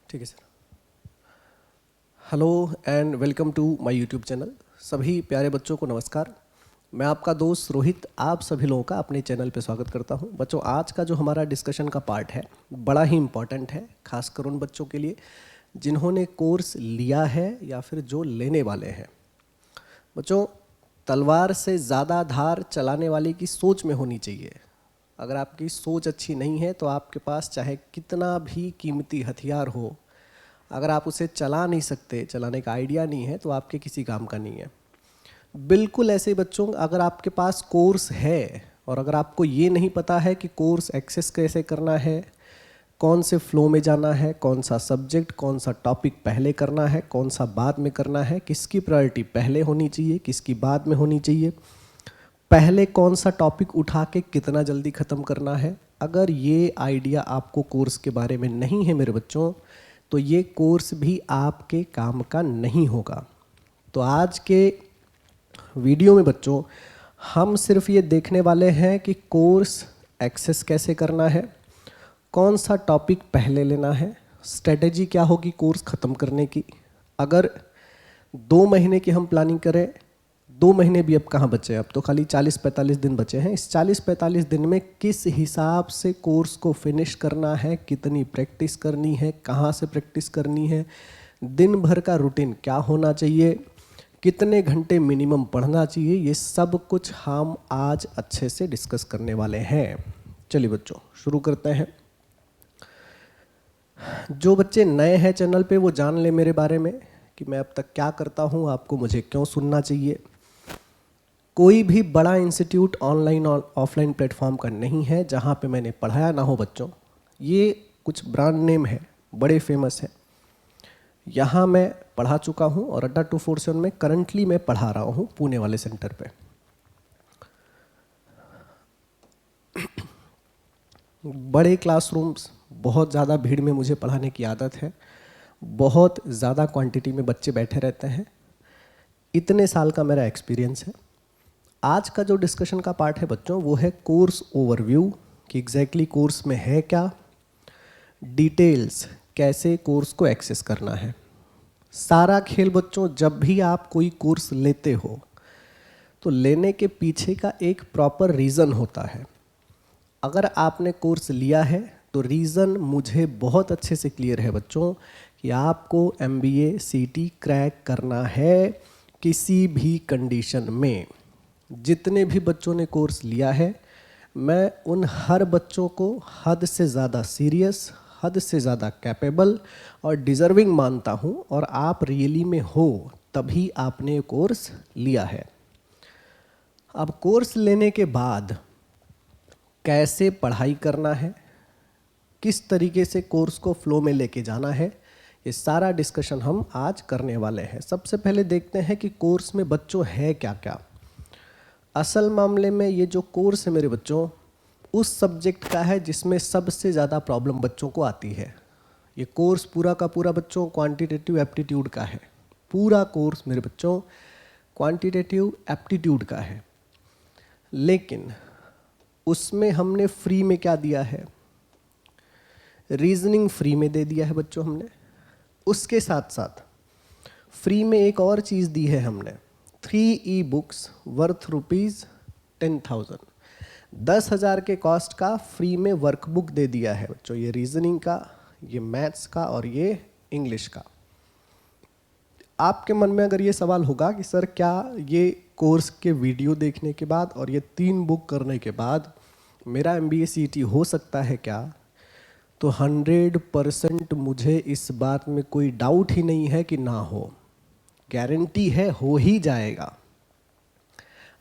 ठीक है sir. Hello and welcome to my YouTube channel. सभी प्यारे बच्चों को नमस्कार। मैं आपका दोस्त रोहित आप सभी लोगों का अपने चैनल पे स्वागत करता हूं। बच्चों, आज का जो हमारा डिस्कशन का पार्ट है बड़ा ही इम्पॉर्टेंट है, खासकर उन बच्चों के लिए जिन्होंने कोर्स लिया है या फिर जो लेने वाले हैं। बच्चों, तलवार से ज़्यादा धार चलाने वाले की सोच में होनी चाहिए। अगर आपकी सोच अच्छी नहीं है तो आपके पास चाहे कितना भी कीमती हथियार हो, अगर आप उसे चला नहीं सकते, चलाने का आइडिया नहीं है, तो आपके किसी काम का नहीं है। बिल्कुल ऐसे बच्चों, अगर आपके पास कोर्स है और अगर आपको ये नहीं पता है कि कोर्स एक्सेस कैसे करना है, कौन से फ्लो में जाना है, कौन सा सब्जेक्ट, कौन सा टॉपिक पहले करना है, कौन सा बाद में करना है, किसकी प्रायोरिटी पहले होनी चाहिए, किसकी बाद में होनी चाहिए, पहले कौन सा टॉपिक उठा के कितना जल्दी ख़त्म करना है, अगर ये आइडिया आपको कोर्स के बारे में नहीं है मेरे बच्चों, तो ये कोर्स भी आपके काम का नहीं होगा। तो आज के वीडियो में बच्चों हम सिर्फ ये देखने वाले हैं कि कोर्स एक्सेस कैसे करना है, कौन सा टॉपिक पहले लेना है, स्ट्रेटेजी क्या होगी कोर्स ख़त्म करने की। अगर 2 महीने की हम प्लानिंग करें, 2 महीने भी अब कहाँ बचे, अब तो खाली 40-45 दिन बचे हैं। इस 40-45 दिन में किस हिसाब से कोर्स को फिनिश करना है, कितनी प्रैक्टिस करनी है, कहाँ से प्रैक्टिस करनी है, दिन भर का रूटीन क्या होना चाहिए, कितने घंटे मिनिमम पढ़ना चाहिए, ये सब कुछ हम आज अच्छे से डिस्कस करने वाले हैं। चलिए बच्चों शुरू करते हैं। जो बच्चे नए हैं चैनल पे वो जान ले मेरे बारे में कि मैं अब तक क्या करता हूँ, आपको मुझे क्यों सुनना चाहिए। कोई भी बड़ा इंस्टीट्यूट ऑनलाइन और ऑफलाइन प्लेटफॉर्म का नहीं है जहाँ पे मैंने पढ़ाया ना हो बच्चों। ये कुछ ब्रांड नेम है, बड़े फेमस है, यहाँ मैं पढ़ा चुका हूँ और अड्डा 247 में करंटली मैं पढ़ा रहा हूँ पुणे वाले सेंटर पे। बड़े क्लासरूम्स, बहुत ज़्यादा भीड़ में मुझे पढ़ाने की आदत है, बहुत ज़्यादा क्वांटिटी में बच्चे बैठे रहते हैं, इतने साल का मेरा एक्सपीरियंस है। आज का जो डिस्कशन का पार्ट है बच्चों वो है कोर्स ओवरव्यू, कि एग्जैक्टली कोर्स में है क्या, डिटेल्स कैसे कोर्स को एक्सेस करना है। सारा खेल बच्चों, जब भी आप कोई कोर्स लेते हो तो लेने के पीछे का एक प्रॉपर रीज़न होता है। अगर आपने कोर्स लिया है तो रीज़न मुझे बहुत अच्छे से क्लियर है बच्चों कि आपको MBA CT क्रैक करना है किसी भी कंडीशन में। जितने भी बच्चों ने कोर्स लिया है मैं उन हर बच्चों को हद से ज़्यादा सीरियस, हद से ज़्यादा कैपेबल और डिज़र्विंग मानता हूँ, और आप रियली में हो तभी आपने कोर्स लिया है। अब कोर्स लेने के बाद कैसे पढ़ाई करना है, किस तरीके से कोर्स को फ्लो में लेके जाना है, ये सारा डिस्कशन हम आज करने वाले हैं। सबसे पहले देखते हैं कि कोर्स में बच्चों है क्या क्या। असल मामले में ये जो कोर्स है मेरे बच्चों उस सब्जेक्ट का है जिसमें सबसे ज़्यादा प्रॉब्लम बच्चों को आती है। ये कोर्स पूरा का पूरा बच्चों क्वांटिटेटिव एप्टीट्यूड का है। पूरा कोर्स मेरे बच्चों क्वांटिटेटिव एप्टीट्यूड का है, लेकिन उसमें हमने फ्री में क्या दिया है, रीजनिंग फ्री में दे दिया है बच्चों हमने। उसके साथ साथ फ्री में एक और चीज़ दी है हमने, 3 ई-बुक्स वर्थ ₹10,000। 10,000 के कॉस्ट का फ्री में वर्कबुक दे दिया है बच्चों, ये रीजनिंग का, ये मैथ्स का और ये इंग्लिश का। आपके मन में अगर ये सवाल होगा कि सर क्या ये कोर्स के वीडियो देखने के बाद और ये 3 बुक करने के बाद मेरा MBA CT हो सकता है क्या, तो 100% मुझे इस बात में कोई डाउट ही नहीं है कि ना हो, गारंटी है हो ही जाएगा।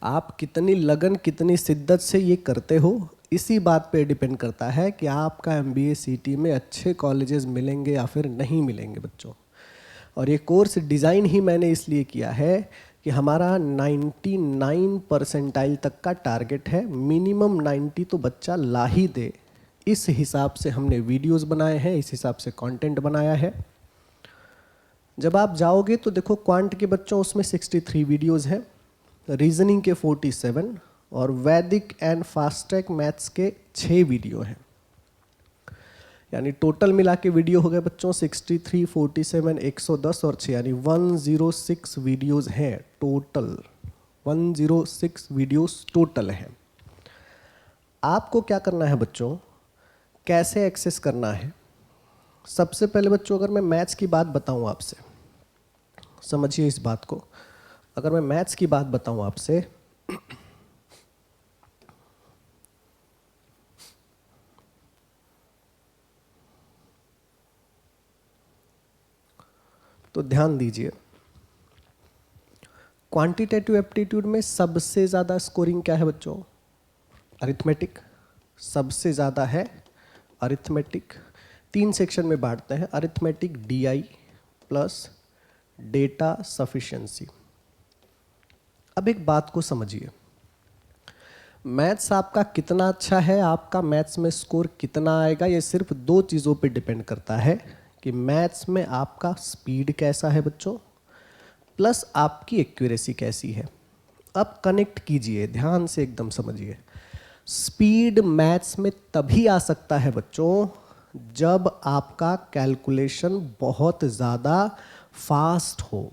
आप कितनी लगन, कितनी शिद्दत से ये करते हो, इसी बात पे डिपेंड करता है कि आपका MBA CT में अच्छे कॉलेजेस मिलेंगे या फिर नहीं मिलेंगे बच्चों। और ये कोर्स डिज़ाइन ही मैंने इसलिए किया है कि हमारा 99 परसेंटाइल तक का टारगेट है, मिनिमम 90 तो बच्चा ला ही दे। इस हिसाब से हमने वीडियोस बनाए हैं, इस हिसाब से कंटेंट बनाया है। जब आप जाओगे तो देखो क्वांट के बच्चों उसमें 63 वीडियोस हैं, रीजनिंग के 47 और वैदिक एंड फास्ट ट्रैक मैथ्स के 6 वीडियो हैं। यानी टोटल मिला के वीडियो हो गए बच्चों 63, 47, 110 और 6, यानी 106 वीडियोज़ हैं टोटल। 106 वीडियोज़ टोटल हैं। आपको क्या करना है बच्चों, कैसे एक्सेस करना है? सबसे पहले बच्चों अगर मैं मैथ्स की बात बताऊं आपसे, समझिए इस बात को, अगर मैं मैथ्स की बात बताऊं आपसे तो ध्यान दीजिए, क्वांटिटेटिव एप्टीट्यूड में सबसे ज़्यादा स्कोरिंग क्या है बच्चों? अरिथमेटिक। सबसे ज़्यादा है अरिथमेटिक। 3 सेक्शन में बांटते हैं, arithmetic DI plus data sufficiency. अब एक बात को समझिए, मैथ्स आपका कितना अच्छा है, आपका मैथ्स में स्कोर कितना आएगा, ये सिर्फ 2 चीज़ों पे डिपेंड करता है कि मैथ्स में आपका स्पीड कैसा है बच्चों, प्लस आपकी एक्यूरेसी कैसी है। अब कनेक्ट कीजिए, ध्यान से एकदम समझिए। स्पीड मैथ्स में तभी आ सकता है बच्चों जब आपका कैलकुलेशन बहुत ज़्यादा फास्ट हो।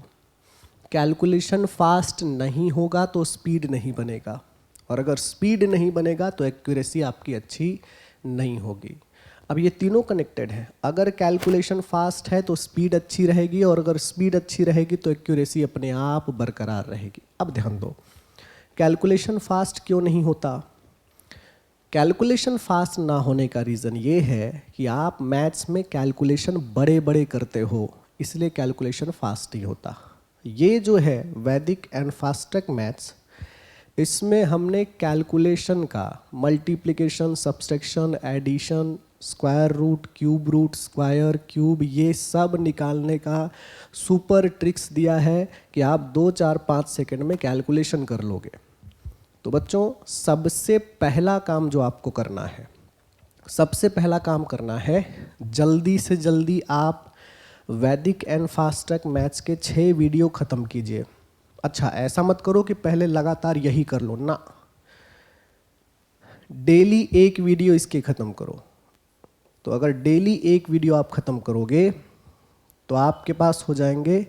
कैलकुलेशन फास्ट नहीं होगा तो स्पीड नहीं बनेगा, और अगर स्पीड नहीं बनेगा तो एक्यूरेसी आपकी अच्छी नहीं होगी। अब ये तीनों कनेक्टेड हैं। अगर कैलकुलेशन फास्ट है तो स्पीड अच्छी रहेगी, और अगर स्पीड अच्छी रहेगी तो एक्यूरेसी अपने आप बरकरार रहेगी। अब ध्यान दो, कैलकुलेशन फास्ट क्यों नहीं होता? कैलकुलेशन फास्ट ना होने का रीज़न ये है कि आप मैथ्स में कैलकुलेशन बड़े बड़े करते हो, इसलिए कैलकुलेशन फास्ट नहीं होता। ये जो है वैदिक एंड फास्ट ट्रैक मैथ्स, इसमें हमने कैलकुलेशन का multiplication, subtraction, addition, square root, cube root, square, cube, ये सब निकालने का सुपर ट्रिक्स दिया है कि आप 2, 4, 5 सेकंड में कैलकुलेशन कर लोगे। तो बच्चों सबसे पहला काम जो आपको करना है, सबसे पहला काम करना है, जल्दी से जल्दी आप वैदिक एंड फास्ट ट्रैक मैथ्स के 6 वीडियो ख़त्म कीजिए। अच्छा, ऐसा मत करो कि पहले लगातार यही कर लो ना, डेली एक वीडियो इसके ख़त्म करो। तो अगर डेली एक वीडियो आप ख़त्म करोगे तो आपके पास हो जाएंगे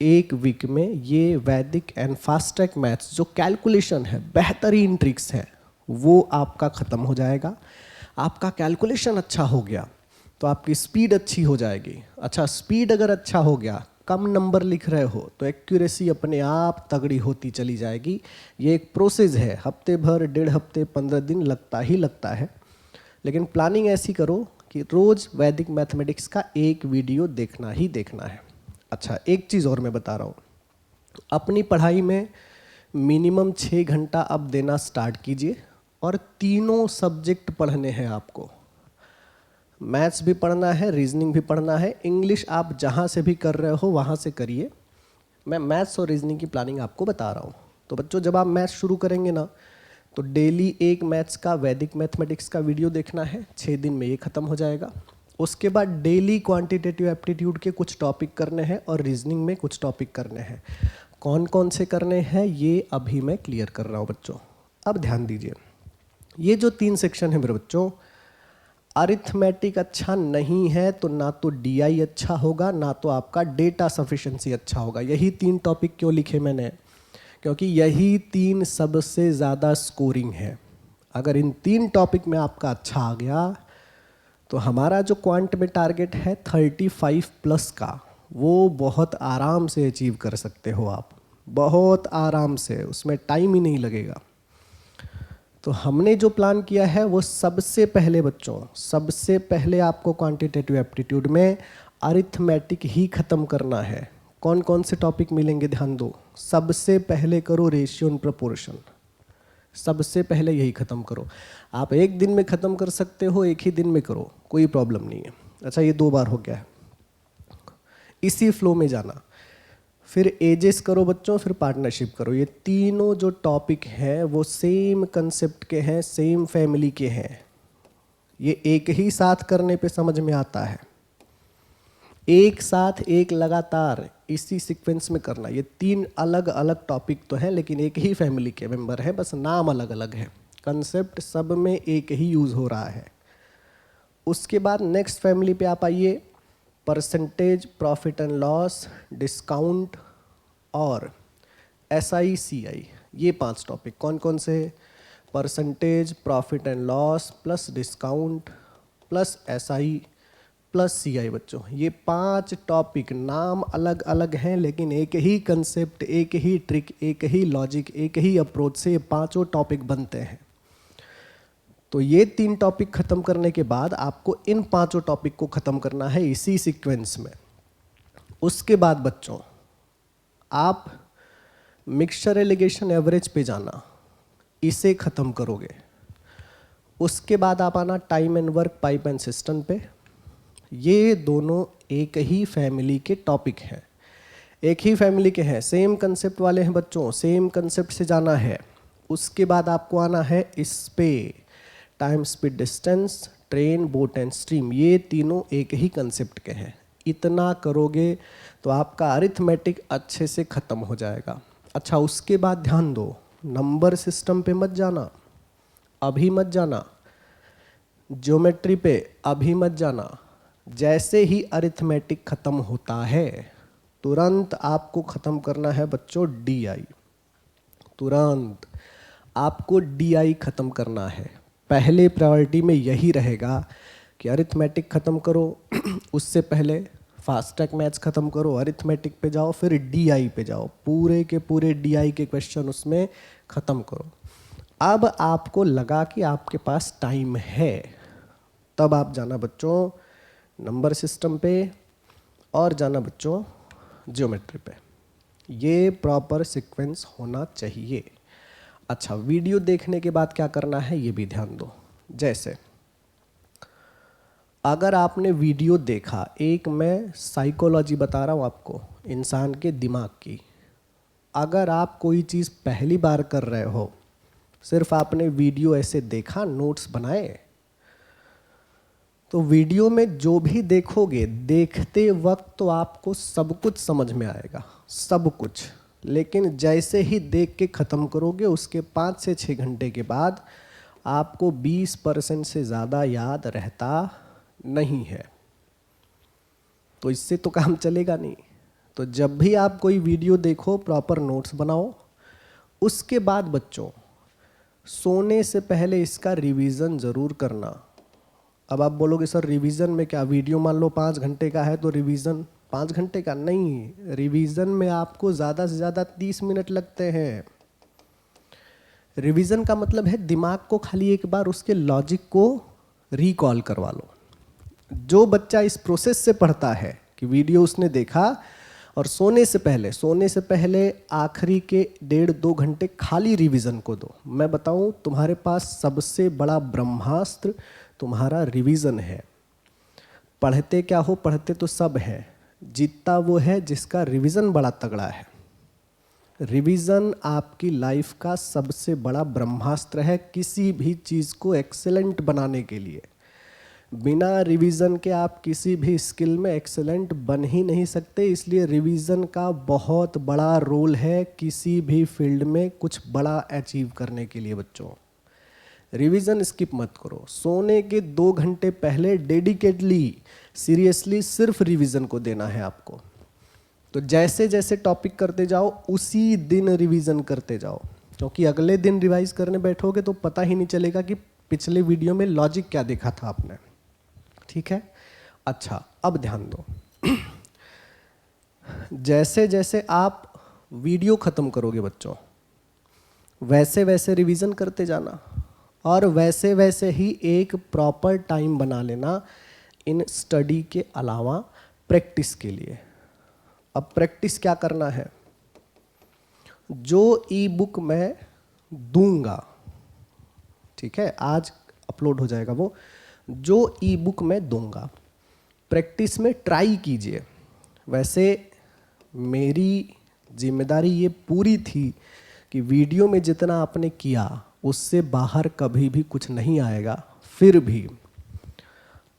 एक वीक में ये वैदिक एंड फास्ट ट्रैक मैथ्स जो कैलकुलेशन है, बेहतरीन ट्रिक्स है, वो आपका ख़त्म हो जाएगा। आपका कैलकुलेशन अच्छा हो गया तो आपकी स्पीड अच्छी हो जाएगी। अच्छा, स्पीड अगर अच्छा हो गया, कम नंबर लिख रहे हो तो एक्यूरेसी अपने आप तगड़ी होती चली जाएगी। ये एक प्रोसेस है, हफ्ते भर, 1.5 हफ्ते, 15 दिन लगता ही लगता है, लेकिन प्लानिंग ऐसी करो कि रोज़ वैदिक मैथमेटिक्स का एक वीडियो देखना ही देखना है। अच्छा, एक चीज़ और मैं बता रहा हूँ, अपनी पढ़ाई में मिनिमम 6 घंटा अब देना स्टार्ट कीजिए, और तीनों सब्जेक्ट पढ़ने हैं आपको। मैथ्स भी पढ़ना है, रीजनिंग भी पढ़ना है, इंग्लिश आप जहाँ से भी कर रहे हो वहाँ से करिए। मैं मैथ्स और रीजनिंग की प्लानिंग आपको बता रहा हूँ। तो बच्चों जब आप मैथ्स शुरू करेंगे ना, तो डेली एक मैथ्स का, वैदिक मैथमेटिक्स का वीडियो देखना है, 6 दिन में ये ख़त्म हो जाएगा। उसके बाद डेली क्वांटिटेटिव एप्टीट्यूड के कुछ टॉपिक करने हैं और रीजनिंग में कुछ टॉपिक करने हैं। कौन कौन से करने हैं ये अभी मैं क्लियर कर रहा हूँ बच्चों। अब ध्यान दीजिए, ये जो 3 सेक्शन है मेरे बच्चों, अरिथमेटिक अच्छा नहीं है तो ना तो DI अच्छा होगा, ना तो आपका डेटा सफिशिएंसी अच्छा होगा। यही 3 टॉपिक क्यों लिखे मैंने? क्योंकि यही 3 सबसे ज़्यादा स्कोरिंग है। अगर इन 3 टॉपिक में आपका अच्छा आ गया तो हमारा जो क्वांट में टारगेट है 35 प्लस का, वो बहुत आराम से अचीव कर सकते हो आप, बहुत आराम से, उसमें टाइम ही नहीं लगेगा। तो हमने जो प्लान किया है वो सबसे पहले बच्चों, सबसे पहले आपको क्वांटिटेटिव एप्टीट्यूड में अरिथमेटिक ही ख़त्म करना है। कौन कौन से टॉपिक मिलेंगे ध्यान दो। सबसे पहले करो रेशियो एंड प्रोपोर्शन, सबसे पहले यही ख़त्म करो। आप एक दिन में ख़त्म कर सकते हो, एक ही दिन में करो, कोई प्रॉब्लम नहीं है। अच्छा, ये 2 बार हो गया है, इसी फ्लो में जाना। फिर एजेस करो बच्चों, फिर पार्टनरशिप करो। ये तीनों जो टॉपिक हैं वो सेम कंसेप्ट के हैं, सेम फैमिली के हैं। ये एक ही साथ करने पे समझ में आता है, एक साथ, एक लगातार इसी सीक्वेंस में करना। ये 3 अलग अलग टॉपिक तो हैं लेकिन एक ही फैमिली के मेंबर हैं, बस नाम अलग अलग है, कंसेप्ट सब में एक ही यूज़ हो रहा है। उसके बाद नेक्स्ट फैमिली पे आप आइए, percentage, profit and loss, discount और SI CI। ये 5 टॉपिक कौन कौन से? Percentage, profit and loss plus discount plus SI plus CI। बच्चों ये 5 टॉपिक, नाम अलग अलग हैं लेकिन एक ही कंसेप्ट, एक ही ट्रिक, एक ही लॉजिक, एक ही अप्रोच से ये 5 टॉपिक बनते हैं। तो ये 3 टॉपिक खत्म करने के बाद आपको इन 5 टॉपिक को खत्म करना है इसी सीक्वेंस में। उसके बाद बच्चों आप मिक्सचर एलिगेशन एवरेज पे जाना, इसे खत्म करोगे। उसके बाद आप आना time and work, pipe and system पे। ये दोनों एक ही फैमिली के टॉपिक हैं, एक ही फैमिली के हैं, सेम कंसेप्ट वाले हैं बच्चों, सेम कंसेप्ट से जाना है। उसके बाद आपको आना है इस पे, time, speed, distance, train, boat and stream. ये तीनों एक ही कंसेप्ट के हैं। इतना करोगे तो आपका अरिथमेटिक अच्छे से ख़त्म हो जाएगा। अच्छा, उसके बाद ध्यान दो, नंबर सिस्टम पे मत जाना, अभी मत जाना, ज्योमेट्री पे अभी मत जाना। जैसे ही अरिथमेटिक ख़त्म होता है तुरंत आपको ख़त्म करना है बच्चों DI। तुरंत आपको DI ख़त्म करना है। पहले प्रायोरिटी में यही रहेगा कि अरिथमेटिक ख़त्म करो, उससे पहले फास्ट ट्रैक मैथ्स ख़त्म करो, अरिथमेटिक पे जाओ, फिर DI पे जाओ, पूरे के पूरे DI के क्वेश्चन उसमें ख़त्म करो। अब आपको लगा कि आपके पास टाइम है, तब आप जाना बच्चों नंबर सिस्टम पे और जाना बच्चों ज्योमेट्री पे। ये प्रॉपर सीक्वेंस होना चाहिए। अच्छा, वीडियो देखने के बाद क्या करना है ये भी ध्यान दो। जैसे अगर आपने वीडियो देखा, एक मैं साइकोलॉजी बता रहा हूँ आपको इंसान के दिमाग की। अगर आप कोई चीज़ पहली बार कर रहे हो, सिर्फ आपने वीडियो ऐसे देखा, नोट्स बनाए, तो वीडियो में जो भी देखोगे, देखते वक्त तो आपको सब कुछ समझ में आएगा, सब कुछ। लेकिन जैसे ही देख के ख़त्म करोगे उसके 5 से 6 घंटे के बाद आपको 20% से ज़्यादा याद रहता नहीं है। तो इससे तो काम चलेगा नहीं। तो जब भी आप कोई वीडियो देखो प्रॉपर नोट्स बनाओ। उसके बाद बच्चों सोने से पहले इसका रिवीजन ज़रूर करना। अब आप बोलोगे सर रिवीजन में क्या, वीडियो मान लो 5 घंटे का है तो रिवीजन 5 घंटे का नहीं, रिवीजन में आपको ज़्यादा से ज़्यादा 30 मिनट लगते हैं। रिवीजन का मतलब है दिमाग को खाली एक बार उसके लॉजिक को रिकॉल करवा लो। जो बच्चा इस प्रोसेस से पढ़ता है कि वीडियो उसने देखा और सोने से पहले आखिरी के 1.5-2 घंटे खाली रिवीजन को दो। मैं बताऊं, तुम्हारे पास सबसे बड़ा ब्रह्मास्त्र तुम्हारा रिवीजन है। पढ़ते क्या हो, पढ़ते तो सब है, जीतता वो है जिसका रिवीजन बड़ा तगड़ा है। रिवीजन आपकी लाइफ का सबसे बड़ा ब्रह्मास्त्र है किसी भी चीज़ को एक्सेलेंट बनाने के लिए। बिना रिवीजन के आप किसी भी स्किल में एक्सेलेंट बन ही नहीं सकते। इसलिए रिवीजन का बहुत बड़ा रोल है किसी भी फील्ड में कुछ बड़ा अचीव करने के लिए। बच्चों रिवीजन स्किप मत करो। सोने के 2 घंटे पहले डेडिकेटली, सीरियसली सिर्फ रिवीजन को देना है आपको। तो जैसे जैसे टॉपिक करते जाओ उसी दिन रिवीजन करते जाओ, क्योंकि अगले दिन रिवाइज करने बैठोगे तो पता ही नहीं चलेगा कि पिछले वीडियो में लॉजिक क्या देखा था आपने। ठीक है। अच्छा, अब ध्यान दो, जैसे जैसे आप वीडियो ख़त्म करोगे बच्चों, वैसे वैसे रिवीजन करते जाना और वैसे वैसे ही एक प्रॉपर टाइम बना लेना इन स्टडी के अलावा प्रैक्टिस के लिए। अब प्रैक्टिस क्या करना है, जो ई बुक मैं दूंगा, ठीक है, आज अपलोड हो जाएगा वो, जो ई बुक मैं दूंगा प्रैक्टिस में ट्राई कीजिए। वैसे मेरी जिम्मेदारी ये पूरी थी कि वीडियो में जितना आपने किया उससे बाहर कभी भी कुछ नहीं आएगा। फिर भी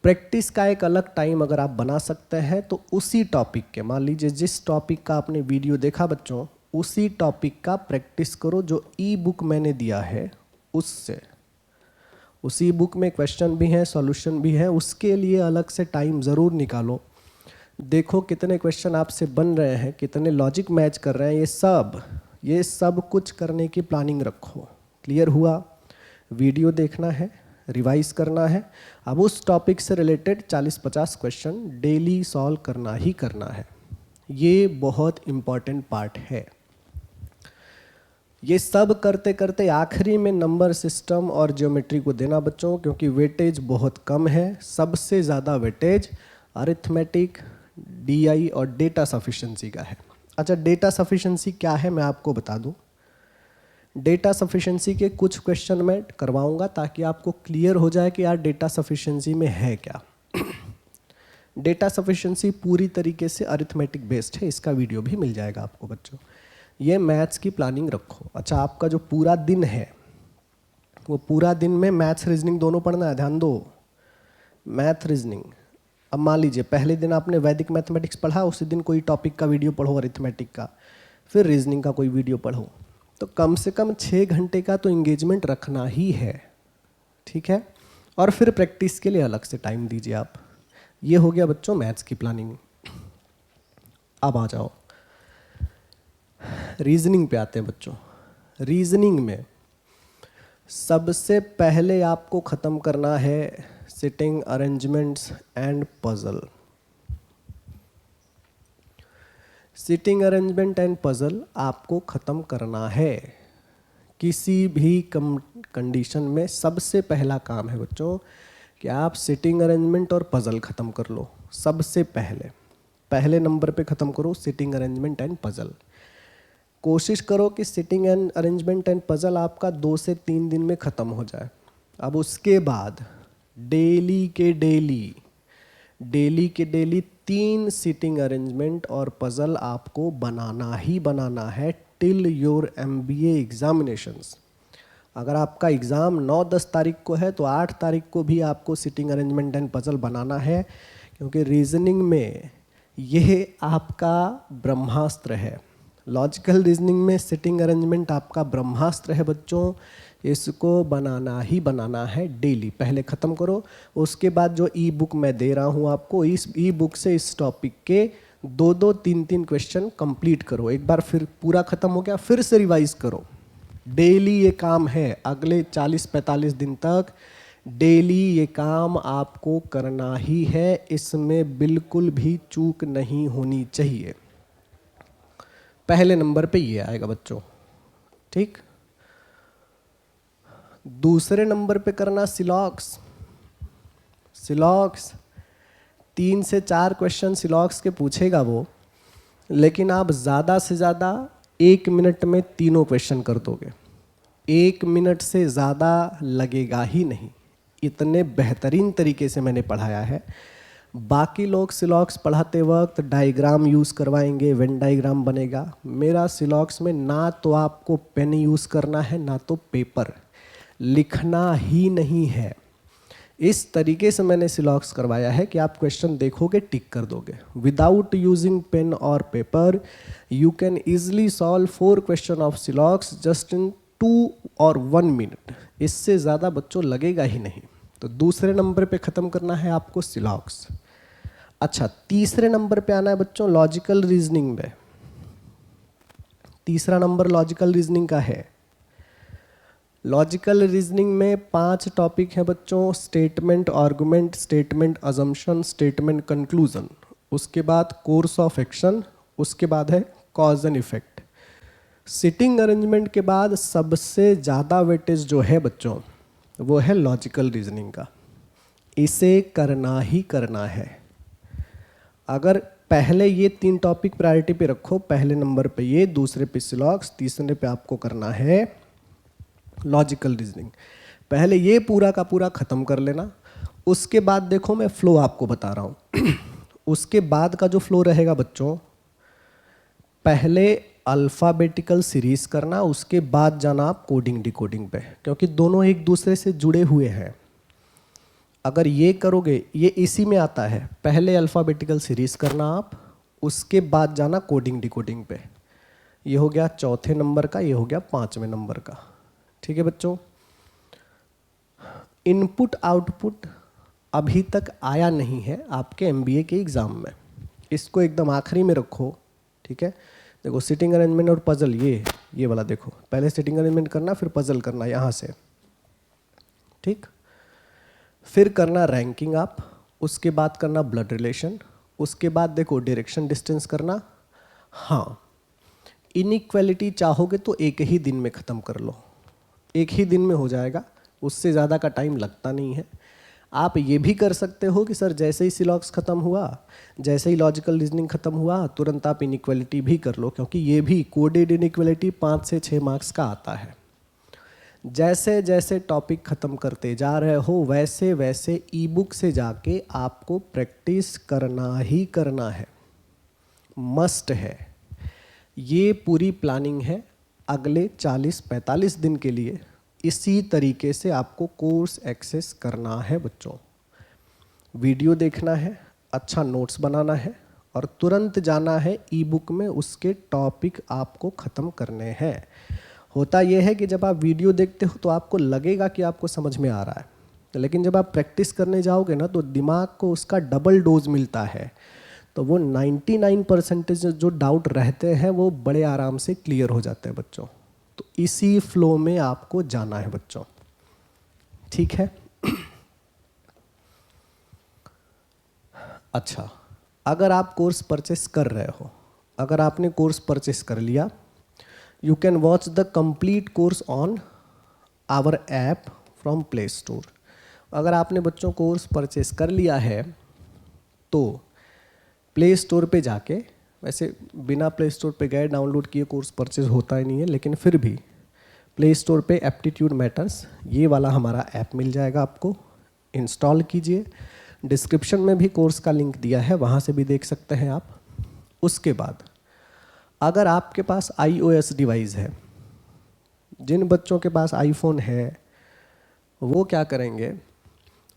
प्रैक्टिस का एक अलग टाइम अगर आप बना सकते हैं तो उसी टॉपिक के, मान लीजिए जिस टॉपिक का आपने वीडियो देखा बच्चों, उसी टॉपिक का प्रैक्टिस करो जो ई बुक मैंने दिया है उससे। उसी बुक में क्वेश्चन भी हैं, सॉल्यूशन भी है, उसके लिए अलग से टाइम ज़रूर निकालो। देखो कितने क्वेश्चन आपसे बन रहे हैं, कितने लॉजिक मैच कर रहे हैं, ये सब कुछ करने की प्लानिंग रखो। क्लियर हुआ? वीडियो देखना है, रिवाइज करना है। अब उस टॉपिक से रिलेटेड 40-50 क्वेश्चन डेली सॉल्व करना ही करना है। ये बहुत इम्पॉर्टेंट पार्ट है। ये सब करते करते आखिरी में नंबर सिस्टम और ज्योमेट्री को देना बच्चों, क्योंकि वेटेज बहुत कम है। सबसे ज़्यादा वेटेज अरिथमेटिक, डीआई और डेटा सफिशिएंसी का है। अच्छा, डेटा सफिशिएंसी क्या है मैं आपको बता दूं। डेटा सफिशिएंसी के कुछ क्वेश्चन मैं करवाऊंगा ताकि आपको क्लियर हो जाए कि यार डेटा सफिशिएंसी में है क्या। डेटा सफिशिएंसी पूरी तरीके से अरिथमेटिक बेस्ड है, इसका वीडियो भी मिल जाएगा आपको बच्चों। ये मैथ्स की प्लानिंग रखो। अच्छा, आपका जो पूरा दिन है वो पूरा दिन में मैथ्स रीजनिंग दोनों पढ़ना है। ध्यान दो, मैथ रीजनिंग। अब मान लीजिए पहले दिन आपने वैदिक मैथमेटिक्स पढ़ा, उसी दिन कोई टॉपिक का वीडियो पढ़ो अरिथमेटिक का, फिर रीजनिंग का कोई वीडियो पढ़ो, तो कम से कम 6 घंटे का तो इंगेजमेंट रखना ही है। ठीक है? और फिर प्रैक्टिस के लिए अलग से टाइम दीजिए आप। ये हो गया बच्चों मैथ्स की प्लानिंग। अब आ जाओ रीजनिंग पे आते हैं बच्चों। रीजनिंग में सबसे पहले आपको ख़त्म करना है sitting arrangements and puzzle. Sitting arrangement and puzzle आपको ख़त्म करना है। किसी भी कंडीशन में सबसे पहला काम है बच्चों कि आप सिटिंग अरेंजमेंट और पजल ख़त्म कर लो। सबसे पहले नंबर पे ख़त्म करो सिटिंग अरेंजमेंट एंड पजल। कोशिश करो कि sitting and arrangement and puzzle आपका 2 से 3 दिन में ख़त्म हो जाए। अब उसके बाद डेली के डेली 3 सिटिंग अरेंजमेंट और पजल आपको बनाना ही बनाना है टिल योर MBA एग्जामिनेशंस। अगर आपका एग्ज़ाम 9-10 तारीख को है तो 8 तारीख को भी आपको सिटिंग अरेंजमेंट एंड पजल बनाना है, क्योंकि रीजनिंग में यह आपका ब्रह्मास्त्र है। लॉजिकल रीजनिंग में सिटिंग अरेंजमेंट आपका ब्रह्मास्त्र है बच्चों। इसको बनाना ही बनाना है डेली। पहले ख़त्म करो, उसके बाद जो ई बुक मैं दे रहा हूँ आपको, इस ई बुक से इस टॉपिक के 2-2, 3-3 क्वेश्चन कंप्लीट करो। एक बार फिर पूरा ख़त्म हो गया, फिर से रिवाइज करो। डेली ये काम है, अगले 40-45 दिन तक डेली ये काम आपको करना ही है। इसमें बिल्कुल भी चूक नहीं होनी चाहिए। पहले नंबर पे ये आएगा बच्चों। ठीक? दूसरे नंबर पे करना सिलॉक्स। 3 से 4 क्वेश्चन सिलॉक्स के पूछेगा वो, लेकिन आप ज़्यादा से ज़्यादा 1 मिनट में तीनों क्वेश्चन कर दोगे। 1 मिनट से ज़्यादा लगेगा ही नहीं, इतने बेहतरीन तरीके से मैंने पढ़ाया है। बाकी लोग सिलॉक्स पढ़ाते वक्त डायग्राम यूज़ करवाएंगे, वेन डायग्राम बनेगा। मेरा सिलॉक्स में ना तो आपको पेन यूज़ करना है ना तो पेपर, लिखना ही नहीं है। इस तरीके से मैंने सिलॉक्स करवाया है कि आप क्वेश्चन देखोगे, टिक कर दोगे। विदाउट यूजिंग पेन और paper you can easily solve 4 question of सिलॉक्स जस्ट इन 2 और 1 मिनट। इससे ज़्यादा बच्चों लगेगा ही नहीं। तो दूसरे नंबर पे ख़त्म करना है आपको सिलॉक्स। अच्छा, तीसरे नंबर पे आना है बच्चों लॉजिकल रीजनिंग में। तीसरा नंबर लॉजिकल रीजनिंग का है। लॉजिकल रीजनिंग में 5 टॉपिक हैं बच्चों, statement, argument, statement assumption, statement conclusion, उसके बाद कोर्स ऑफ एक्शन, उसके बाद है cause and effect. Sitting arrangement के बाद सबसे ज़्यादा वेटेज जो है बच्चों वो है लॉजिकल रीजनिंग का। इसे करना ही करना है। अगर पहले ये 3 टॉपिक प्रायोरिटी पे रखो, पहले नंबर पे ये, दूसरे पे सिलॉक्स, तीसरे पे आपको करना है लॉजिकल रीजनिंग। पहले ये पूरा का पूरा ख़त्म कर लेना। उसके बाद देखो मैं फ्लो आपको बता रहा हूँ। उसके बाद का जो फ्लो रहेगा बच्चों, पहले अल्फ़ाबेटिकल सीरीज़ करना, उसके बाद जाना आप कोडिंग डिकोडिंग पे, क्योंकि दोनों एक दूसरे से जुड़े हुए हैं। अगर ये करोगे, ये इसी में आता है, पहले अल्फ़ाबेटिकल सीरीज़ करना आप, उसके बाद जाना कोडिंग डिकोडिंग पे। ये हो गया चौथे नंबर का, ये हो गया 5वें नंबर का। ठीक है बच्चों? इनपुट आउटपुट अभी तक आया नहीं है आपके एमबीए के एग्ज़ाम में, इसको एकदम आखिरी में रखो, ठीक है। देखो सिटिंग अरेंजमेंट और पजल, ये वाला देखो, पहले सिटिंग अरेंजमेंट करना फिर पजल करना यहाँ से, ठीक। फिर करना रैंकिंग आप, उसके बाद करना ब्लड रिलेशन, उसके बाद देखो डायरेक्शन डिस्टेंस करना। हाँ, इनइक्वालिटी चाहोगे तो एक ही दिन में ख़त्म कर लो, एक ही दिन में हो जाएगा, उससे ज़्यादा का टाइम लगता नहीं है। आप ये भी कर सकते हो कि सर जैसे ही सिलॉक्स ख़त्म हुआ, जैसे ही लॉजिकल रीजनिंग ख़त्म हुआ, तुरंत आप इनइक्वालिटी भी कर लो, क्योंकि ये भी कोडेड इनइक्वालिटी 5 से 6 मार्क्स का आता है। जैसे जैसे टॉपिक ख़त्म करते जा रहे हो वैसे वैसे ई बुक से जाके आपको प्रैक्टिस करना ही करना है, मस्ट है। ये पूरी प्लानिंग है अगले 40-45 दिन के लिए। इसी तरीके से आपको कोर्स एक्सेस करना है बच्चों। वीडियो देखना है, अच्छा नोट्स बनाना है और तुरंत जाना है ई बुक में, उसके टॉपिक आपको ख़त्म करने हैं। होता यह है कि जब आप वीडियो देखते हो तो आपको लगेगा कि आपको समझ में आ रहा है, लेकिन जब आप प्रैक्टिस करने जाओगे ना तो दिमाग को उसका डबल डोज मिलता है, तो वो 99% जो डाउट रहते हैं वो बड़े आराम से क्लियर हो जाते हैं बच्चों। तो इसी फ्लो में आपको जाना है बच्चों, ठीक है। अच्छा, अगर आप कोर्स परचेस कर रहे हो, अगर आपने कोर्स परचेस कर लिया, you can watch the complete course on our app from Play Store. अगर आपने बच्चों कोर्स परचेस कर लिया है तो प्ले स्टोर पे जाके, वैसे बिना प्ले स्टोर पे गए डाउनलोड किए कोर्स परचेज होता ही नहीं है, लेकिन फिर भी प्ले स्टोर पे एप्टीट्यूड मैटर्स ये वाला हमारा ऐप मिल जाएगा, आपको इंस्टॉल कीजिए। डिस्क्रिप्शन में भी कोर्स का लिंक दिया है, वहाँ से भी देख सकते हैं आप। उसके बाद अगर आपके पास iOS डिवाइस है, जिन बच्चों के पास आईफोन है वो क्या करेंगे,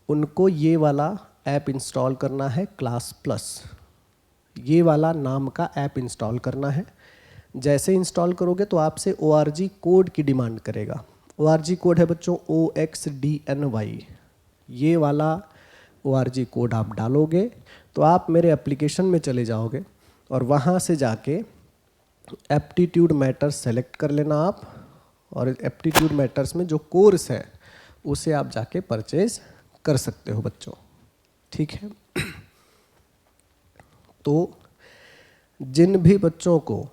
उनको ये वाला ऐप इंस्टॉल करना है, क्लास प्लस, ये वाला नाम का ऐप इंस्टॉल करना है। जैसे इंस्टॉल करोगे तो आपसे ORG कोड की डिमांड करेगा। ORG कोड है बच्चों OXDNY, ये वाला ORG कोड आप डालोगे तो आप मेरे एप्लीकेशन में चले जाओगे और वहाँ से जाके एप्टीट्यूड मैटर्स सेलेक्ट कर लेना आप, और एप्टीट्यूड मैटर्स में जो कोर्स है उसे आप जाके परचेज कर सकते हो बच्चों, ठीक है। तो जिन भी बच्चों को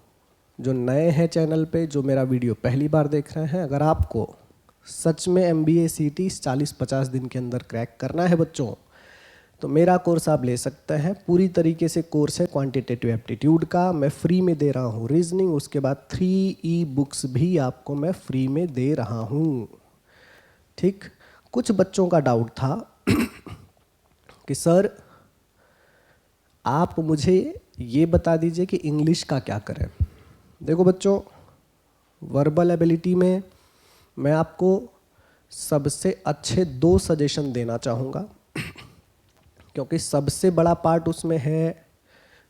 जो नए हैं चैनल पे, जो मेरा वीडियो पहली बार देख रहे हैं, अगर आपको सच में MBA CT 40-50 दिन के अंदर क्रैक करना है बच्चों, तो मेरा कोर्स आप ले सकते हैं। पूरी तरीके से कोर्स है क्वांटिटेटिव एप्टीट्यूड का, मैं फ्री में दे रहा हूँ रीजनिंग, उसके बाद 3 ई-बुक्स भी आपको मैं फ्री में दे रहा हूँ, ठीक। कुछ बच्चों का डाउट था कि सर आप मुझे ये बता दीजिए कि इंग्लिश का क्या करें। देखो बच्चों, वर्बल एबिलिटी में मैं आपको सबसे अच्छे 2 सजेशन देना चाहूँगा, क्योंकि सबसे बड़ा पार्ट उसमें है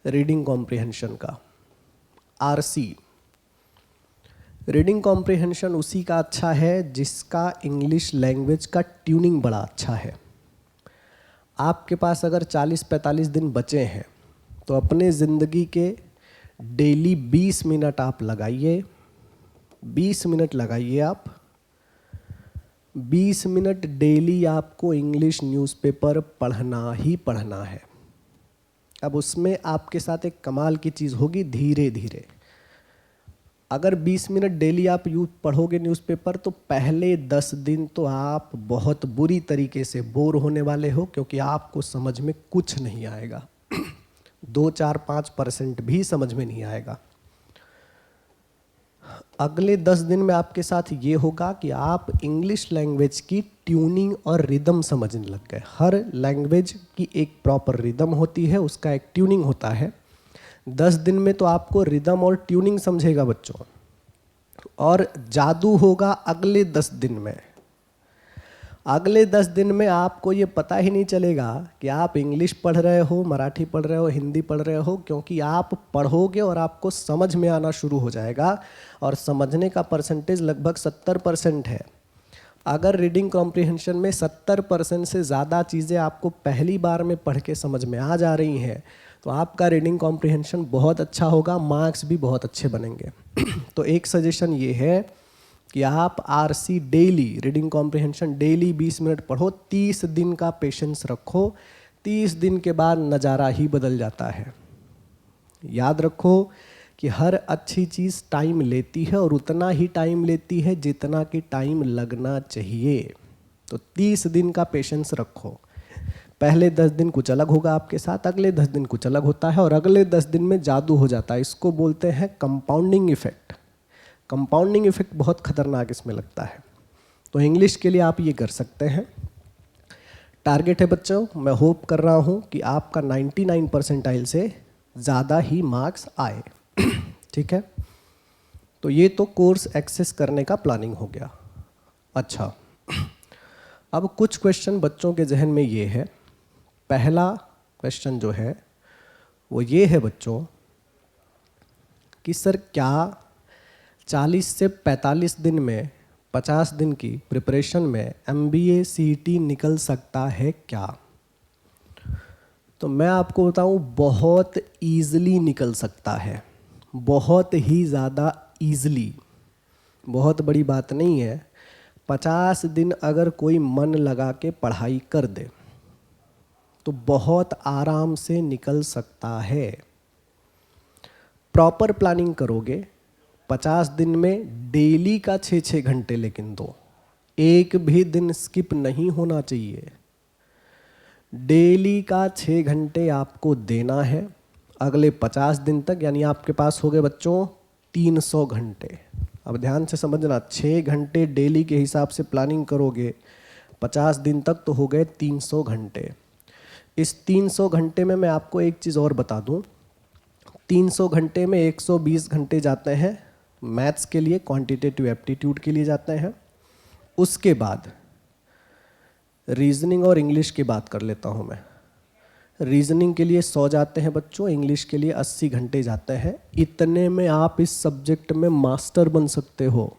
रीडिंग कॉम्प्रिहेंशन का, RC। रीडिंग कॉम्प्रिहेंशन उसी का अच्छा है जिसका इंग्लिश लैंग्वेज का ट्यूनिंग बड़ा अच्छा है। आपके पास अगर 40-45 दिन बचे हैं तो अपने ज़िंदगी के डेली 20 मिनट आप लगाइए, 20 मिनट लगाइए आप, 20 मिनट डेली आपको इंग्लिश न्यूज़पेपर पढ़ना ही पढ़ना है। अब उसमें आपके साथ एक कमाल की चीज़ होगी, धीरे धीरे अगर 20 मिनट डेली आप पढ़ोगे न्यूज़पेपर तो पहले 10 दिन तो आप बहुत बुरी तरीके से बोर होने वाले हो, क्योंकि आपको समझ में कुछ नहीं आएगा 2-4-5% भी समझ में नहीं आएगा। अगले 10 दिन में आपके साथ ये होगा कि आप इंग्लिश लैंग्वेज की ट्यूनिंग और रिदम समझने लग गए। हर लैंग्वेज की एक प्रॉपर रिदम होती है, उसका एक ट्यूनिंग होता है। 10 दिन में तो आपको रिदम और ट्यूनिंग समझेगा बच्चों, और जादू होगा अगले 10 दिन में। अगले 10 दिन में आपको ये पता ही नहीं चलेगा कि आप इंग्लिश पढ़ रहे हो, मराठी पढ़ रहे हो, हिंदी पढ़ रहे हो, क्योंकि आप पढ़ोगे और आपको समझ में आना शुरू हो जाएगा। और समझने का परसेंटेज लगभग 70% है। अगर रीडिंग कॉम्प्रिहेंशन में 70% से ज़्यादा चीज़ें आपको पहली बार में पढ़ के समझ में आ जा रही हैं तो आपका रीडिंग कॉम्प्रिहेंशन बहुत अच्छा होगा, मार्क्स भी बहुत अच्छे बनेंगे। तो एक सजेशन ये है कि आप RC daily, reading comprehension daily 20 minute पढ़ो, 30 दिन का पेशेंस रखो, 30 दिन के बाद नज़ारा ही बदल जाता है। याद रखो कि हर अच्छी चीज़ टाइम लेती है और उतना ही टाइम लेती है जितना कि टाइम लगना चाहिए। तो 30 दिन का पेशेंस रखो। पहले 10 दिन कुछ अलग होगा आपके साथ, अगले 10 दिन कुछ अलग होता है और अगले 10 दिन में जादू हो जाता है। इसको बोलते हैं कंपाउंडिंग इफेक्ट। कंपाउंडिंग इफेक्ट बहुत खतरनाक इसमें लगता है। तो इंग्लिश के लिए आप ये कर सकते हैं। टारगेट है बच्चों, मैं होप कर रहा हूँ कि आपका 99 परसेंटाइल से ज़्यादा ही मार्क्स आए। ठीक है, तो ये तो कोर्स एक्सेस करने का प्लानिंग हो गया। अच्छा, अब कुछ क्वेश्चन बच्चों के जहन में ये है। पहला क्वेश्चन जो है वो ये है बच्चों कि सर क्या 40 से 45 दिन में 50 दिन की प्रिपरेशन में MBA CET निकल सकता है क्या? तो मैं आपको बताऊं, बहुत ईज़िली निकल सकता है, बहुत ही ज़्यादा ईज़िली। बहुत बड़ी बात नहीं है। 50 दिन अगर कोई मन लगा के पढ़ाई कर दे तो बहुत आराम से निकल सकता है। प्रॉपर प्लानिंग करोगे 50 दिन में डेली का 6-6 घंटे लेकिन दो, एक भी दिन स्किप नहीं होना चाहिए। डेली का 6 घंटे आपको देना है अगले 50 दिन तक, यानी आपके पास हो गए बच्चों 300 घंटे। अब ध्यान से समझना, 6 घंटे डेली के हिसाब से प्लानिंग करोगे 50 दिन तक तो हो गए 300 घंटे। इस 300 घंटे में मैं आपको एक चीज़ और बता दूं, 300 घंटे में 120 घंटे जाते हैं मैथ्स के लिए, क्वांटिटेटिव एप्टीट्यूड के लिए जाते हैं। उसके बाद रीजनिंग और इंग्लिश की बात कर लेता हूं मैं। रीजनिंग के लिए 100 जाते हैं बच्चों, इंग्लिश के लिए 80 घंटे जाते हैं। इतने में आप इस सब्जेक्ट में मास्टर बन सकते हो,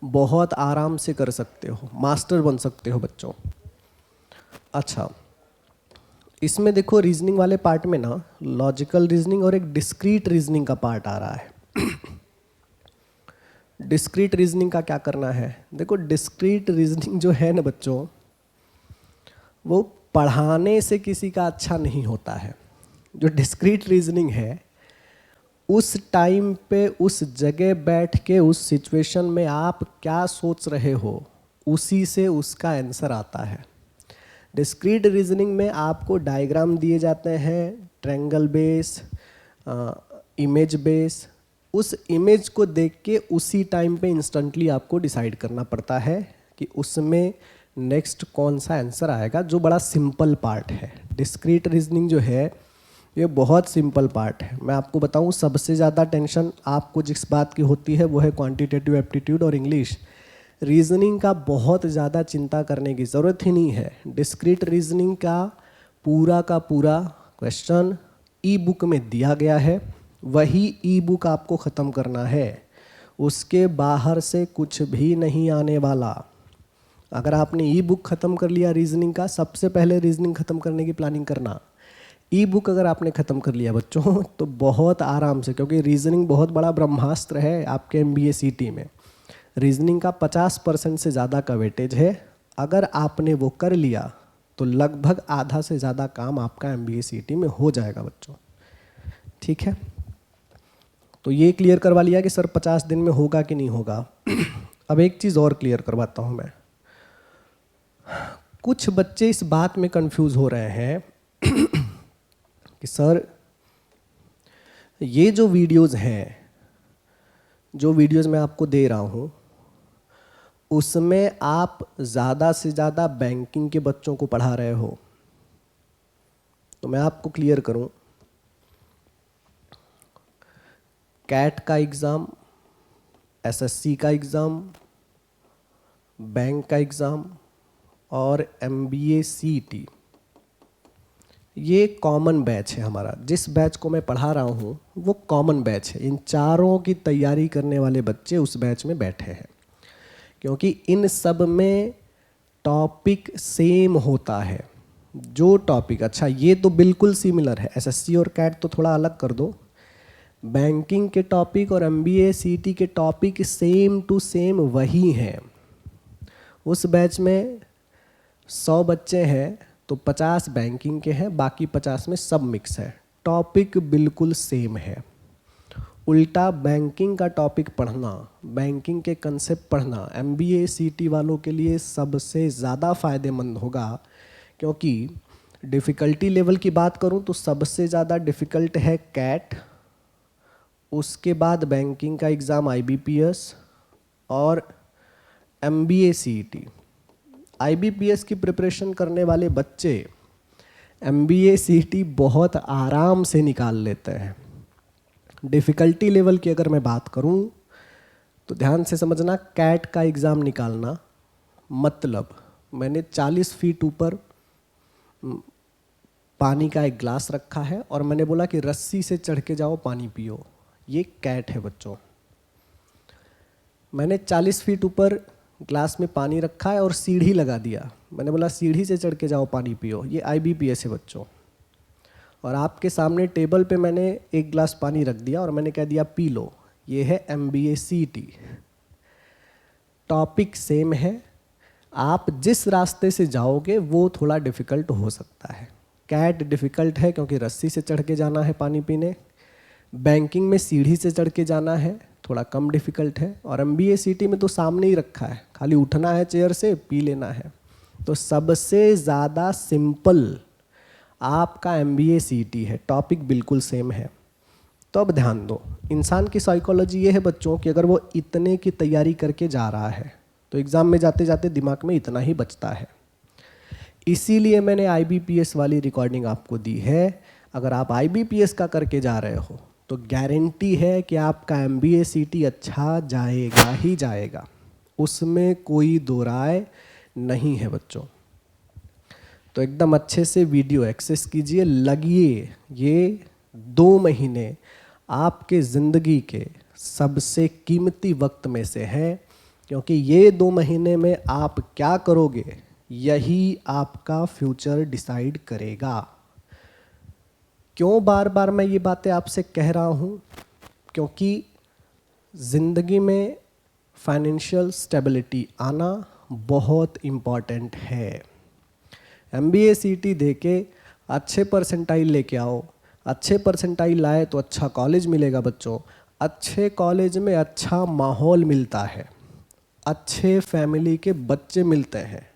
बहुत आराम से कर सकते हो, मास्टर बन सकते हो बच्चों। अच्छा, इसमें देखो रीजनिंग वाले पार्ट में ना लॉजिकल रीजनिंग और एक डिस्क्रीट रीजनिंग का पार्ट आ रहा है। डिस्क्रीट रीजनिंग का क्या करना है? देखो डिस्क्रीट रीजनिंग जो है ना बच्चों, वो पढ़ाने से किसी का अच्छा नहीं होता है। जो डिस्क्रीट रीजनिंग है उस टाइम पे उस जगह बैठ के उस सिचुएशन में आप क्या सोच रहे हो उसी से उसका आंसर आता है। डिस्क्रीट रीजनिंग में आपको डायग्राम दिए जाते हैं, ट्रायंगल बेस, इमेज बेस। उस इमेज को देख के उसी टाइम पे इंस्टेंटली आपको डिसाइड करना पड़ता है कि उसमें नेक्स्ट कौन सा आंसर आएगा, जो बड़ा सिंपल पार्ट है। डिस्क्रीट रीजनिंग जो है ये बहुत सिंपल पार्ट है। मैं आपको बताऊं, सबसे ज़्यादा टेंशन आपको जिस बात की होती है वो है क्वांटिटेटिव एप्टीट्यूड और इंग्लिश। रीजनिंग का बहुत ज़्यादा चिंता करने की ज़रूरत ही नहीं है। डिस्क्रीट रीजनिंग का पूरा क्वेश्चन ई बुक में दिया गया है, वही ई बुक आपको ख़त्म करना है, उसके बाहर से कुछ भी नहीं आने वाला। अगर आपने ई बुक ख़त्म कर लिया रीजनिंग का, सबसे पहले रीजनिंग ख़त्म करने की प्लानिंग करना। ई बुक अगर आपने ख़त्म कर लिया बच्चों तो बहुत आराम से, क्योंकि रीजनिंग बहुत बड़ा ब्रह्मास्त्र है आपके MBA CET में। रीजनिंग का 50% से ज़्यादा का वेटेज है। अगर आपने वो कर लिया तो लगभग आधा से ज़्यादा काम आपका MBA CET में हो जाएगा बच्चों। ठीक है, तो ये क्लियर करवा लिया कि सर 50 दिन में होगा कि नहीं होगा। अब एक चीज़ और क्लियर करवाता हूँ मैं। कुछ बच्चे इस बात में कंफ्यूज हो रहे हैं कि सर ये जो वीडियोज़ हैं, जो वीडियोज़ मैं आपको दे रहा हूँ, उसमें आप ज़्यादा से ज़्यादा बैंकिंग के बच्चों को पढ़ा रहे हो। तो मैं आपको क्लियर करूँ, कैट का एग्ज़ाम, SSC का एग्ज़ाम, बैंक का एग्ज़ाम और MBA CET, ये कॉमन बैच है हमारा। जिस बैच को मैं पढ़ा रहा हूँ वो कॉमन बैच है। इन चारों की तैयारी करने वाले बच्चे उस बैच में बैठे हैं, क्योंकि इन सब में टॉपिक सेम होता है। जो टॉपिक, अच्छा ये तो बिल्कुल सिमिलर है, एसएससी और कैट तो थोड़ा अलग कर दो, बैंकिंग के टॉपिक और एमबीए सीटी के टॉपिक सेम टू सेम वही हैं। उस बैच में 100 बच्चे हैं तो 50 बैंकिंग के हैं, बाकी 50 में सब मिक्स है, टॉपिक बिल्कुल सेम है। उल्टा बैंकिंग का टॉपिक पढ़ना, बैंकिंग के कंसेप्ट पढ़ना एमबीए सीटी वालों के लिए सबसे ज़्यादा फ़ायदेमंद होगा, क्योंकि डिफ़िकल्टी लेवल की बात करूं तो सबसे ज़्यादा डिफ़िकल्ट है कैट, उसके बाद बैंकिंग का एग्ज़ाम आईबीपीएस और एमबीए सीटी। आईबीपीएस की प्रिपरेशन करने वाले बच्चे एमबीए सीटी बहुत आराम से निकाल लेते हैं। डिफ़िकल्टी लेवल की अगर मैं बात करूं तो ध्यान से समझना, कैट का एग्ज़ाम निकालना मतलब मैंने 40 फीट ऊपर पानी का एक ग्लास रखा है और मैंने बोला कि रस्सी से चढ़ के जाओ पानी पियो, ये कैट है बच्चों। मैंने 40 फीट ऊपर ग्लास में पानी रखा है और सीढ़ी लगा दिया, मैंने बोला सीढ़ी से चढ़ के जाओ पानी पियो, ये आईबीपीएस है बच्चों। और आपके सामने टेबल पे मैंने एक गिलास पानी रख दिया और मैंने कह दिया पी लो, ये है एमबीए सीटी। टॉपिक सेम है, आप जिस रास्ते से जाओगे वो थोड़ा डिफ़िकल्ट हो सकता है। कैट डिफ़िकल्ट है क्योंकि रस्सी से चढ़ के जाना है पानी पीने, बैंकिंग में सीढ़ी से चढ़ के जाना है, थोड़ा कम डिफ़िकल्ट है, और एमबीए सीटी में तो सामने ही रखा है, खाली उठना है चेयर से पी लेना है। तो सबसे ज़्यादा सिंपल आपका एमबीए सीटी है, टॉपिक बिल्कुल सेम है। तो अब ध्यान दो, इंसान की साइकोलॉजी ये है बच्चों कि अगर वो इतने की तैयारी करके जा रहा है तो एग्ज़ाम में जाते जाते दिमाग में इतना ही बचता है। इसीलिए मैंने आईबीपीएस वाली रिकॉर्डिंग आपको दी है। अगर आप आईबीपीएस का करके जा रहे हो तो गारंटी है कि आपका एमबीए सीटी अच्छा जाएगा ही जाएगा, उसमें कोई दो राय नहीं है बच्चों। तो एकदम अच्छे से वीडियो एक्सेस कीजिए, लगिए, ये 2 महीने आपके ज़िंदगी के सबसे कीमती वक्त में से हैं, क्योंकि ये 2 महीने में आप क्या करोगे यही आपका फ्यूचर डिसाइड करेगा। क्यों बार बार मैं ये बातें आपसे कह रहा हूँ? क्योंकि ज़िंदगी में फाइनेंशियल स्टेबिलिटी आना बहुत इम्पॉर्टेंट है। एमबीए सीटी दे के अच्छे परसेंटाइल लेके आओ, अच्छे परसेंटाइल लाए तो अच्छा कॉलेज मिलेगा बच्चों, अच्छे कॉलेज में अच्छा माहौल मिलता है, अच्छे फैमिली के बच्चे मिलते हैं।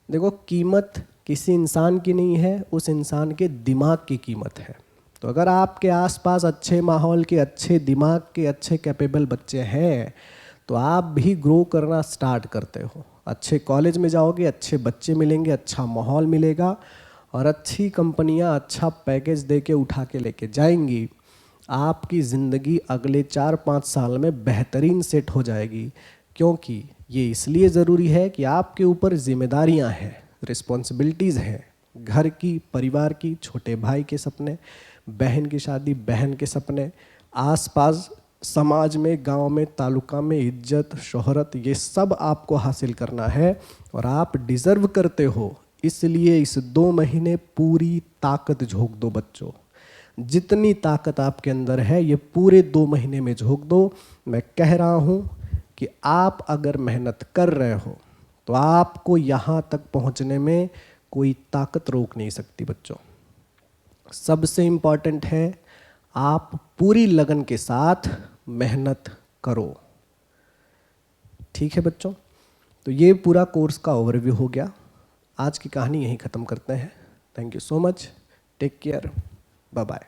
देखो, कीमत किसी इंसान की नहीं है, उस इंसान के दिमाग की कीमत है। तो अगर आपके आसपास अच्छे माहौल के, अच्छे दिमाग के, अच्छे कैपेबल बच्चे हैं तो आप भी ग्रो करना स्टार्ट करते हो। अच्छे कॉलेज में जाओगे, अच्छे बच्चे मिलेंगे, अच्छा माहौल मिलेगा और अच्छी कंपनियां अच्छा पैकेज दे के उठा के लेके जाएंगी। आपकी ज़िंदगी अगले 4-5 साल में बेहतरीन सेट हो जाएगी, क्योंकि ये इसलिए ज़रूरी है कि आपके ऊपर जिम्मेदारियां हैं, रिस्पॉन्सिबिलिटीज़ हैं, घर की, परिवार की, छोटे भाई के सपने, बहन की शादी, बहन के सपने, आसपास समाज में, गांव में, तालुका में इज्जत, शोहरत, ये सब आपको हासिल करना है और आप डिज़र्व करते हो। इसलिए इस 2 महीने पूरी ताकत झोंक दो बच्चों। जितनी ताकत आपके अंदर है ये पूरे 2 महीने में झोंक दो। मैं कह रहा हूँ कि आप अगर मेहनत कर रहे हो तो आपको यहाँ तक पहुँचने में कोई ताकत रोक नहीं सकती बच्चों। सबसे इम्पॉर्टेंट है आप पूरी लगन के साथ मेहनत करो। ठीक है बच्चों, तो ये पूरा कोर्स का ओवरव्यू हो गया। आज की कहानी यहीं ख़त्म करते हैं। Thank you so much, take care, bye bye.